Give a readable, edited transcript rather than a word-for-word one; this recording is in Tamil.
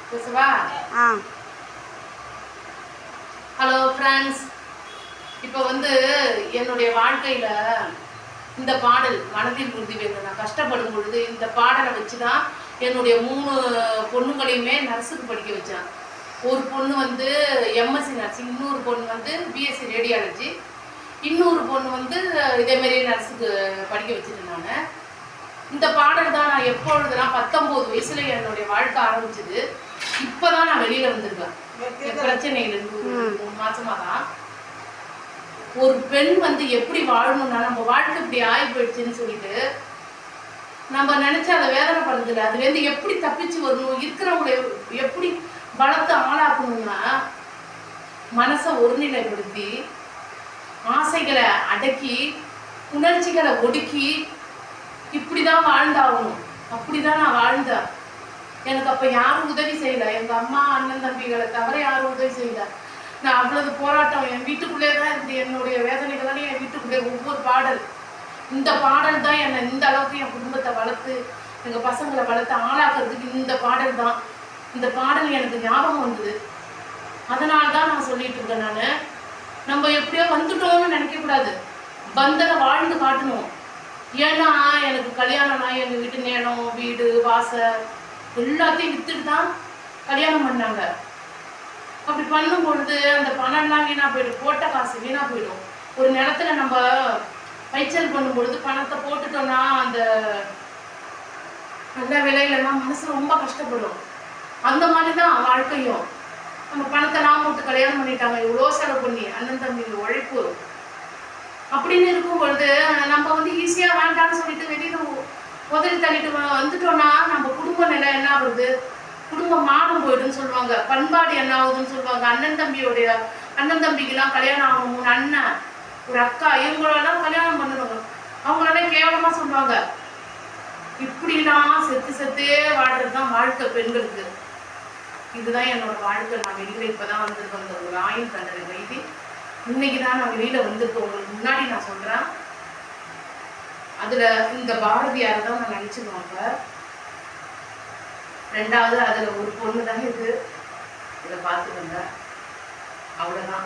பேசவா? ஹலோ ஃப்ரெண்ட்ஸ், இப்போ என்னுடைய வாழ்க்கையில் இந்த பாடல் மனதில் உறுதி வேண்டும். நான் கஷ்டப்படும் பொழுது இந்த பாடலை வச்சு தான் என்னுடைய 3 பொண்ணுங்களையுமே நர்ஸுக்கு படிக்க வச்சேன். ஒரு பொண்ணு எம்எஸ்சி நர்சிங், இன்னொரு பொண்ணு பிஎஸ்சி ரேடியாலஜி, இன்னொரு பொண்ணு இதேமாரி நர்ஸுக்கு படிக்க வச்சுட்டேன். நான் இந்த பாடல் தான் நான் எப்பொழுதுனா 19 வயசுல என்னுடைய வாழ்க்கை ஆரம்பிச்சது. இப்போ தான் நான் வெளியில் வந்திருக்கேன். பிரச்சனையிலிருந்து 3 மாசமாக தான். ஒரு பெண் எப்படி வாழணும்னா, நம்ம வாழ்க்கை இப்படி ஆகி போயிடுச்சுன்னு சொல்லிட்டு நம்ம நினைச்சு அதை வேதனை பண்ணுறதில்ல. அதுலேருந்து எப்படி தப்பிச்சு வரணும், இருக்கிறவங்களை எப்படி வளர்த்து ஆளாக்கணும்னா, மனசை ஒருநிலைப்படுத்தி ஆசைகளை அடக்கி உணர்ச்சிகளை ஒடுக்கி இப்படிதான் வாழ்ந்தாகணும். அப்படிதான் நான் வாழ்ந்தேன். எனக்கு அப்போ யாரும் உதவி செய்யலை. எங்கள் அம்மா அண்ணன் தம்பிகளை தவிர யாரும் உதவி செய்யலை. நான் அவ்வளவு போராட்டம் என் வீட்டுக்குள்ளே தான் இருந்து என்னுடைய வேதனைகளாலே என் வீட்டுக்குள்ளே ஒவ்வொரு பாடல், இந்த பாடல் தான் என்னை இந்த அளவுக்கு என் குடும்பத்தை வளர்த்து எங்கள் பசங்களை வளர்த்து ஆளாக்குறதுக்கு இந்த பாடல் தான். இந்த பாடல் எனக்கு ஞாபகம் வந்தது. அதனால தான் நான் சொல்லிட்டு இருக்கேன். நான் நம்ம எப்படியோ வந்துட்டோம்னு நினைக்கக்கூடாது, பந்தனை வாழ்ந்து காட்டணும். ஏன்னா எனக்கு கல்யாணம்னா எங்கள் வீட்டு நேரம் வீடு வாசல் எல்லாத்தையும் வித்துட்டு தான் கல்யாணம் பண்ணாங்க. அப்படி பண்ணும் பொழுது அந்த பணம்லாம் வீணா போயிடும், போட்ட காசு வீணா போயிடும். ஒரு நிலத்துல நம்ம பைச்சல் பண்ணும் பொழுது பணத்தை போட்டுட்டோம்னா அந்த நல்ல விலையிலலாம் மனசு ரொம்ப கஷ்டப்படும். அந்த மாதிரி தான் வாழ்க்கையும். நம்ம பணத்தை நான் போட்டு கல்யாணம் பண்ணிட்டாங்க, இவ்வளோ செலவு பண்ணி அண்ணன் தம்பி உழைப்பு அப்படின்னு இருக்கும் பொழுது நம்ம ஈஸியாக வேண்டாம்னு சொல்லிட்டு வெளியில உதறி தள்ளிட்டு வந்துட்டோம்னா நம்ம குடும்ப நிலை என்ன ஆகுது, குடும்பம் மானம் போயிடுன்னு சொல்லுவாங்க. பண்பாடு என்ன ஆகுதுன்னு சொல்லுவாங்க. அண்ணன் தம்பிக்கெல்லாம் கல்யாணம் ஆகும், 3 அண்ணன் ஒரு அக்கா, இவங்களெல்லாம் கல்யாணம் பண்ணணுங்க. அவங்களெல்லாம் கேவலமா சொல்லுவாங்க. இப்படிலாம் செத்தே வாழ்றதுதான் வாழ்க்கை பெண்களுக்கு. இதுதான் என்னோட வாழ்க்கை. நான் வெளியில இப்பதான் வந்திருக்கேன். ஒரு ஆயுள் தண்டனை கைதி. இன்னைக்கு தான் நான் வெளியில வந்திருக்கேன். உங்களுக்கு முன்னாடி நான் சொல்றேன். அதுல இந்த பாரதியாரை தான் நான் நினைச்சுக்குவாங்க. 2வது அதுல ஒரு பொண்ணு தான் இது. இதை பார்த்துக்கோங்க. அவ்வளவுதான்.